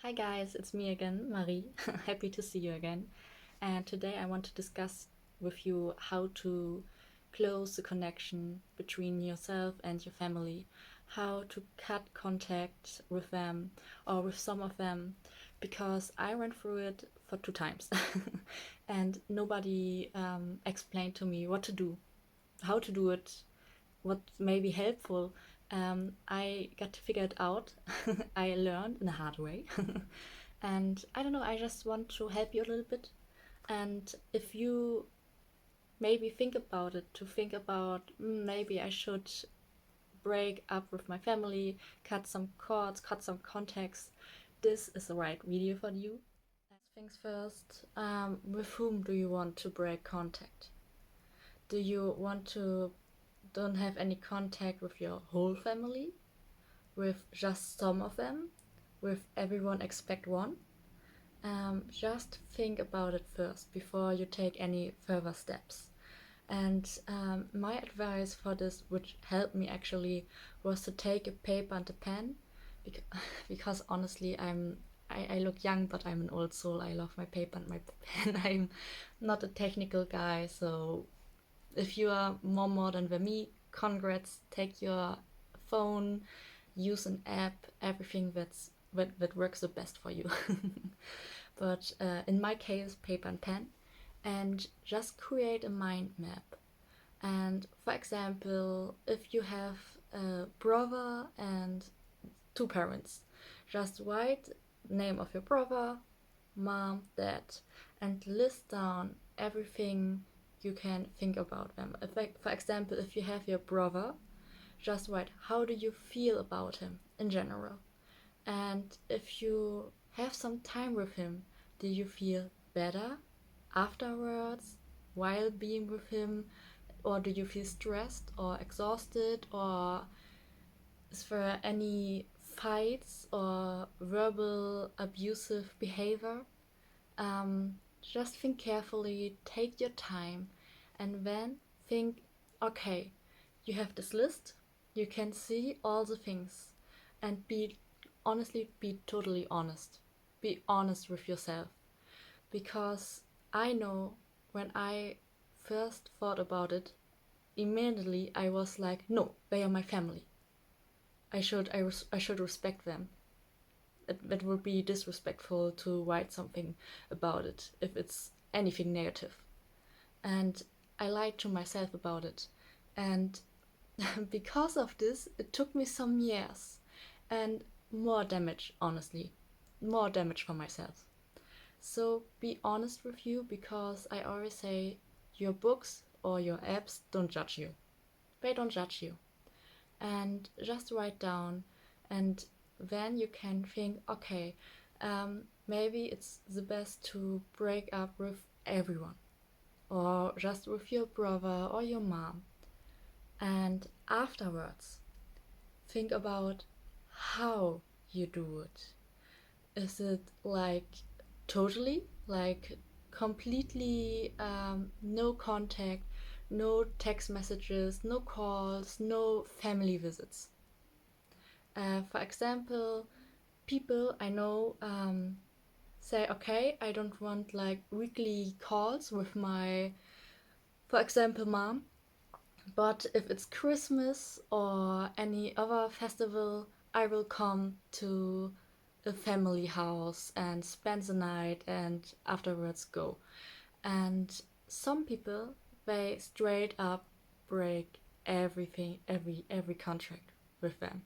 Hi guys, it's me again, Marie. Happy to see you again. And today I want to discuss with you how to close the connection between yourself and your family, how to cut contact with them or with some of them, because I went through it for 2 times and nobody explained to me what to do, how to do it, what may be helpful. I got to figure it out. I learned in a hard way. And I don't know, I just want to help you a little bit. And if you maybe think about it, to think about maybe I should break up with my family, cut some cords, cut some contacts, this is the right video for you. Things first, with whom do you want to break contact? Do you want to don't have any contact with your whole family, with just some of them, with everyone except one? Just think about it first before you take any further steps. And my advice for this, which helped me actually, was to take a paper and a pen, because honestly, I look young, but I'm an old soul. I love my paper and my pen. I'm not a technical guy, so if you are more modern than me, congrats. Take your phone, use an app, everything that works the best for you. But in my case, paper and pen, and just create a mind map. And for example, if you have a brother and two parents, just write name of your brother, mom, dad, and list down everything you can think about them. For example, if you have your brother, just write how do you feel about him in general. And if you have some time with him, do you feel better afterwards while being with him? Or do you feel stressed or exhausted? Or is there any fights or verbal abusive behavior? Just think carefully, take your time, and then think, okay, you have this list, you can see all the things, and be totally honest. Be honest with yourself. Because I know when I first thought about it, immediately I was like, no, they are my family. I should respect them. It would be disrespectful to write something about it if it's anything negative. And I lied to myself about it. And because of this, it took me some years and more damage, honestly. More damage for myself. So be honest with you, because I always say your books or your apps don't judge you. They don't judge you. And just write down, and then you can think, okay, maybe it's the best to break up with everyone, or just with your brother or your mom. And afterwards, think about how you do it. Is it like totally, like completely no contact, no text messages, no calls, no family visits? For example, people I know say, okay, I don't want like weekly calls with my, for example, mom, but if it's Christmas or any other festival, I will come to a family house and spend the night and afterwards go. And some people, they straight up break everything, every contract with them.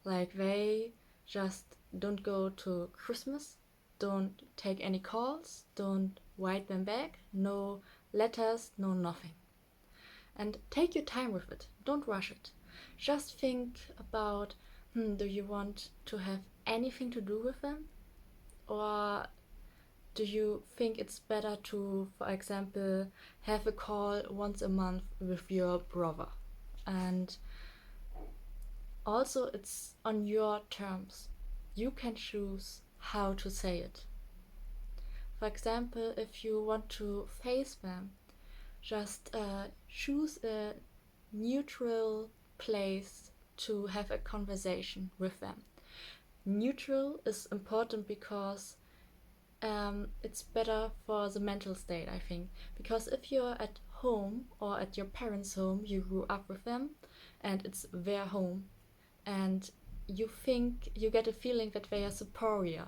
Like they just don't go to Christmas, don't take any calls, don't write them back, no letters, no nothing. And take your time with it, don't rush it. Just think about, do you want to have anything to do with them? Or do you think it's better to, for example, have a call once a month with your brother? And also, it's on your terms. You can choose how to say it. For example, if you want to face them, just choose a neutral place to have a conversation with them. neutral is important because it's better for the mental state, I think. Because if you're at home or at your parents' home, you grew up with them, and it's their home, and you get a feeling that they are superior.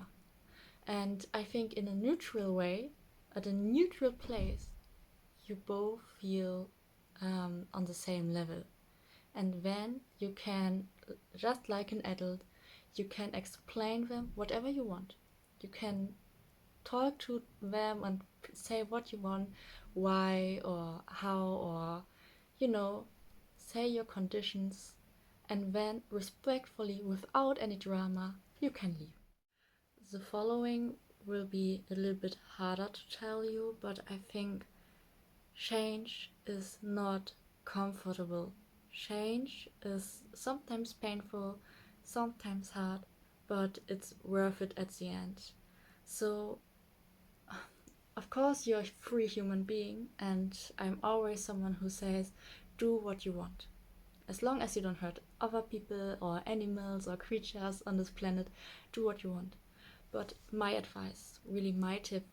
And I think in a neutral way, at a neutral place, you both feel on the same level. And then you can, just like an adult, you can explain them whatever you want. You can talk to them and say what you want, why or how, or you know, say your conditions, and then respectfully, without any drama, you can leave. The following will be a little bit harder to tell you, but I think change is not comfortable. Change is sometimes painful, sometimes hard, but it's worth it at the end. So, of course, you're a free human being, and I'm always someone who says, do what you want. As long as you don't hurt other people or animals or creatures on this planet, do what you want. But my advice, really my tip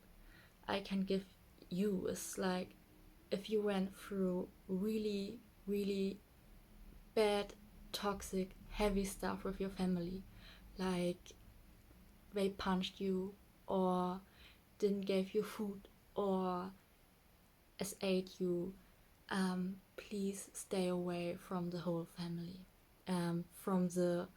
I can give you is like, if you went through really, really bad, toxic, heavy stuff with your family, like they punched you or didn't give you food or ate you, please stay away from the whole family, from the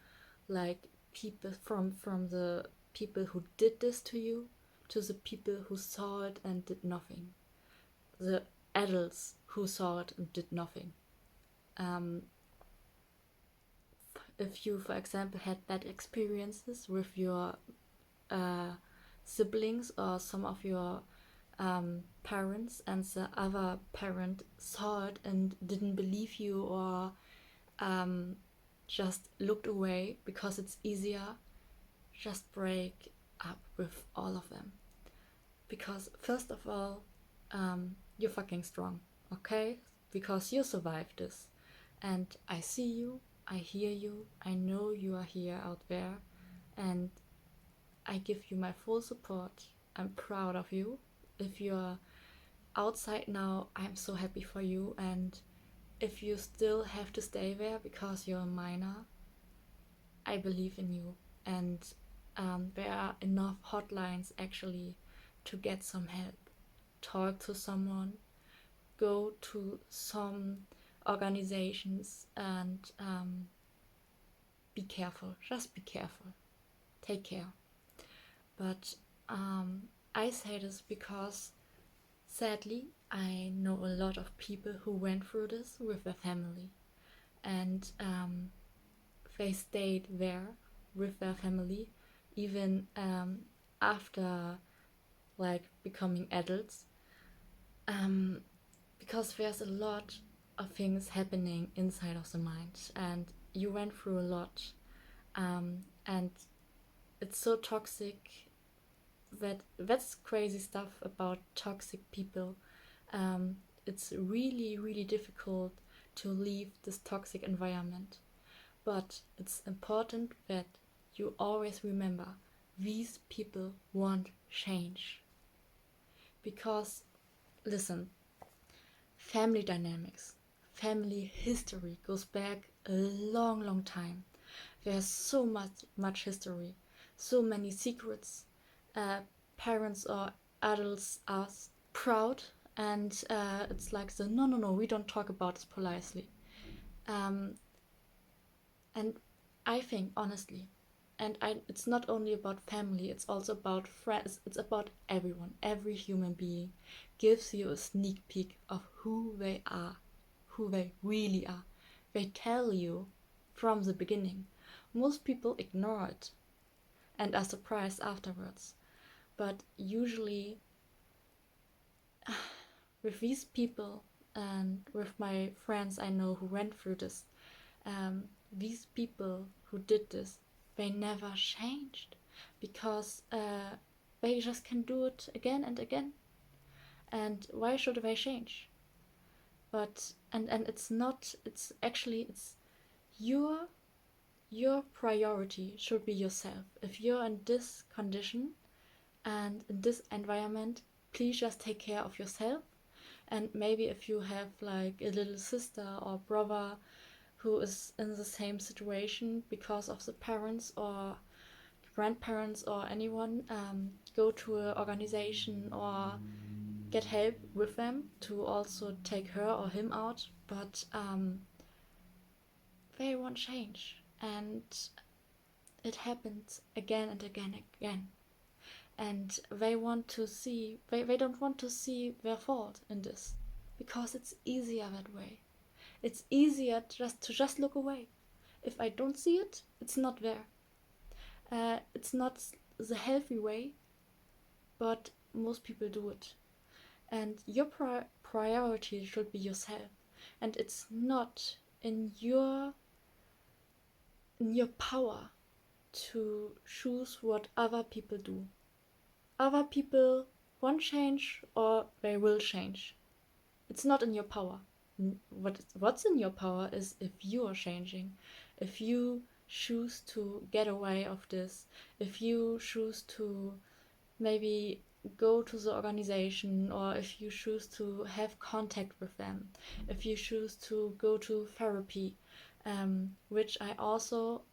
like people, from the people who did this to you, to the people who saw it and did nothing, the adults who saw it and did nothing. um, if you, for example, had bad experiences with your uh, siblings or some of your parents, and the other parent saw it and didn't believe you, or um, just looked away because it's easier, just break up with all of them. Because, first of all, you're fucking strong, okay? Because you survived this. And I see you, I hear you, I know you are here out there, and I give you my full support. I'm proud of you. If you're outside now, I'm so happy for you. And if you still have to stay there because you're a minor, I believe in you. And there are enough hotlines actually to get some help. Talk to someone, go to some organizations, and be careful. Just be careful. Take care. But I say this because sadly I know a lot of people who went through this with their family, and they stayed there with their family even after like becoming adults, um, because there's a lot of things happening inside of the mind, and you went through a lot, and it's so toxic. That's crazy stuff about toxic people. It's really, really difficult to leave this toxic environment, but it's important that you always remember these people want change. Because, listen, family dynamics, family history goes back a long, long time. There's so much history, so many secrets. Parents or adults are proud, and it's like the no, no, no, we don't talk about this politely. Um, and I think honestly, it's not only about family, it's also about friends, it's about everyone. Every human being gives you a sneak peek of who they are, who they really are. They tell you from the beginning. Most people ignore it and are surprised afterwards. But usually, with these people and with my friends I know who went through this, these people who did this, they never changed because they just can do it again and again. And why should they change? But and it's not. It's actually it's your your priority should be yourself. If you're in this condition and in this environment, please just take care of yourself. And maybe if you have like a little sister or brother who is in the same situation because of the parents or grandparents or anyone, go to an organization or get help with them to also take her or him out. But they won't change, and it happens again and again and again. And they don't want to see their fault in this, because it's easier that way. It's easier just look away. If I don't see it, it's not there. It's not the healthy way, but most people do it. And your priority should be yourself, and it's not in your power to choose what other people do. Other people won't change or they will change. It's not in your power. What's in your power is if you are changing, if you choose to get away of this, if you choose to maybe go to the organization, or if you choose to have contact with them, if you choose to go to therapy, which I also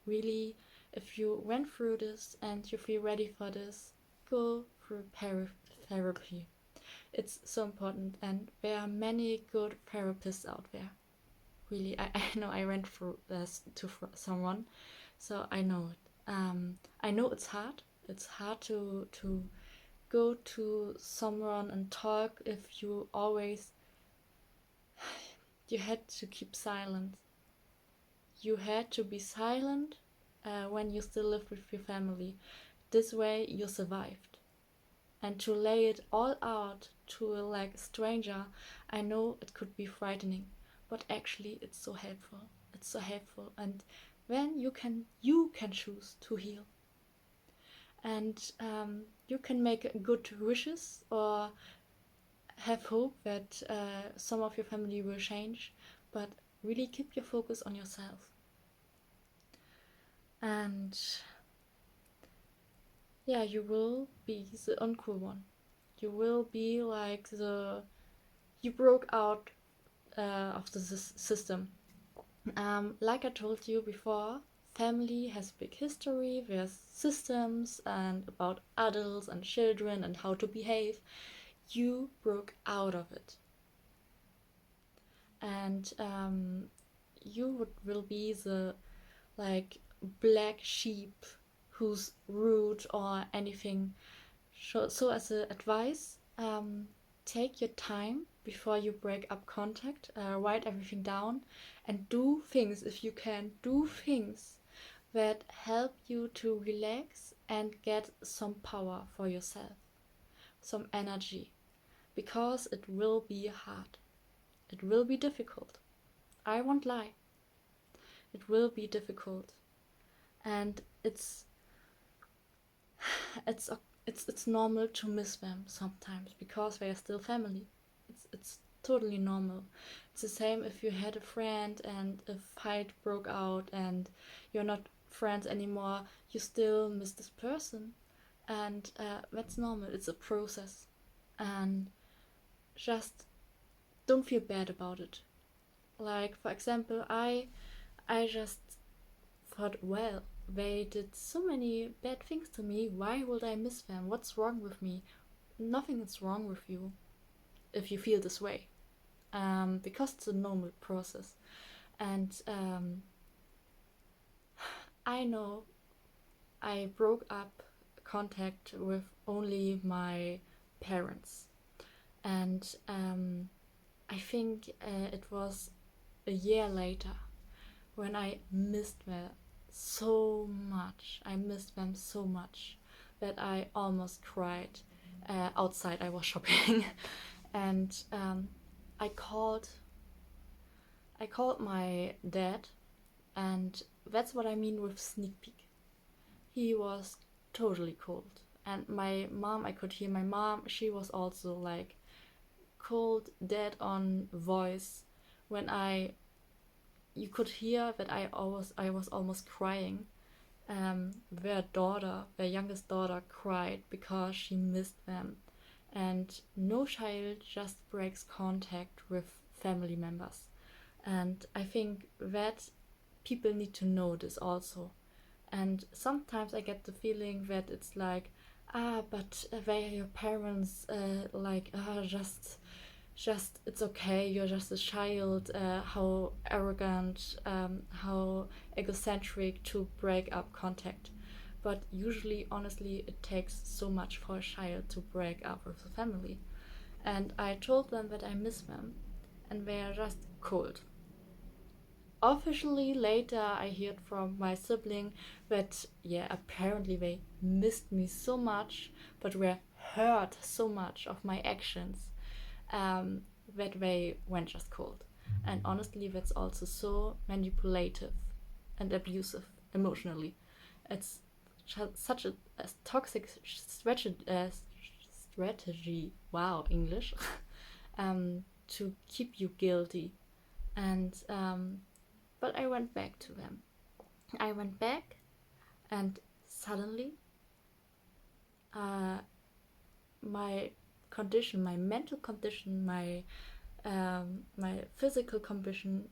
really, if you went through this and you feel ready for this, go through therapy. It's so important, and there are many good therapists out there. Really, I know I went through this to someone, so I know it. I know it's hard. It's hard to go to someone and talk if you always you had to keep silent. You had to be silent when you still live with your family. This way you survived. And to lay it all out to like a stranger, I know it could be frightening, but actually it's so helpful. It's so helpful, and then you can choose to heal, and you can make good wishes or have hope that some of your family will change, but really keep your focus on yourself. And yeah, you will be the uncool one. You will be like you broke out of the system. Like I told you before, family has big history, there's systems and about adults and children and how to behave. You broke out of it. And you will be the like black sheep who's rude or anything. So as an advice, take your time before you break up contact, write everything down, and do things, if you can, do things that help you to relax and get some power for yourself, some energy, because it will be hard. It will be difficult. I won't lie. It will be difficult. And it's normal to miss them sometimes because they are still family. It's totally normal. It's the same if you had a friend and a fight broke out and you're not friends anymore, you still miss this person, and that's normal. It's a process, and just don't feel bad about it. Like, for example, I just thought, well, they did so many bad things to me, why would I miss them? What's wrong with me? Nothing is wrong with you if you feel this way, because it's a normal process. And I know I broke up contact with only my parents, and I think it was a year later when I missed them so much. I missed them so much that I almost cried. Outside I was shopping and I called my dad, and that's what I mean with sneak peek. He was totally cold, and my mom, I could hear my mom, she was also like cold, dead on voice when I you could hear that I was almost crying. Their youngest daughter, cried because she missed them. And no child just breaks contact with family members. And I think that people need to know this also. And sometimes I get the feeling that it's like, but they are your parents, just it's okay, you're just a child, how arrogant, how egocentric to break up contact. But usually, honestly, it takes so much for a child to break up with a family. And I told them that I miss them, and they are just cold. Officially, later I heard from my sibling that, yeah, apparently they missed me so much, but were hurt so much of my actions, that they went just cold. And honestly, that's also so manipulative and abusive emotionally. It's such a toxic strategy. Wow, English. To keep you guilty. And but I went back to them. I went back, and suddenly, uh, my condition, my mental condition, my physical condition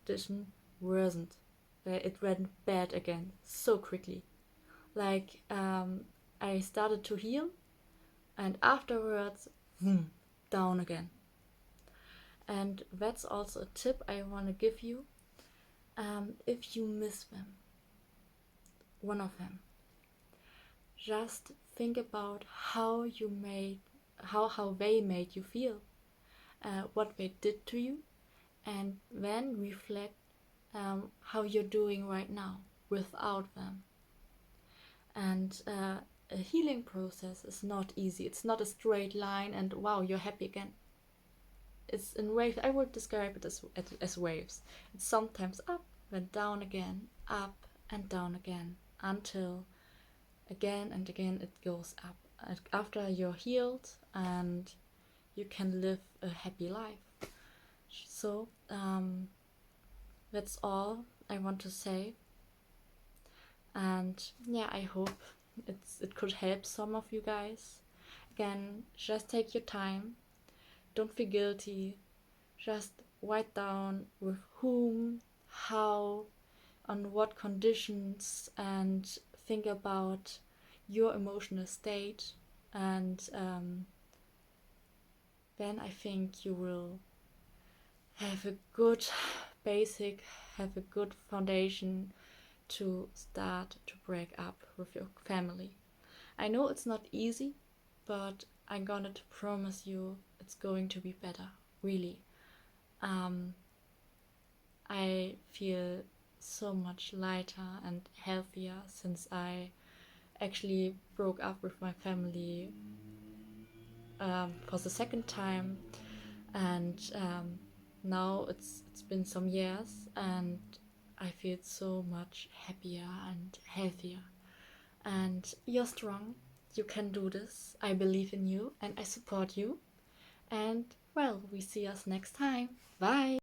worsened. It went bad again so quickly. Like, I started to heal, and afterwards, down again. And that's also a tip I want to give you. If you miss them, one of them, just think about how they made you feel, what they did to you, and then reflect how you're doing right now without them. And a healing process is not easy. It's not a straight line and wow, you're happy again. It's in waves. I would describe it as waves. It's sometimes up, then down again, up and down again, until again and again it goes up. After you're healed and you can live a happy life. So that's all I want to say. And yeah, I hope it could help some of you guys. Again, just take your time. Don't feel guilty. Just write down with whom, how, on what conditions, and think about your emotional state. And then I think you will have a good basic, have a good foundation to start to break up with your family. I know it's not easy, but I'm gonna to promise you it's going to be better, really. I feel so much lighter and healthier since I actually broke up with my family for the second time, and now it's been some years, and I feel so much happier and healthier. And you're strong. You can do this. I believe in you and I support you. And well, we see us next time. Bye.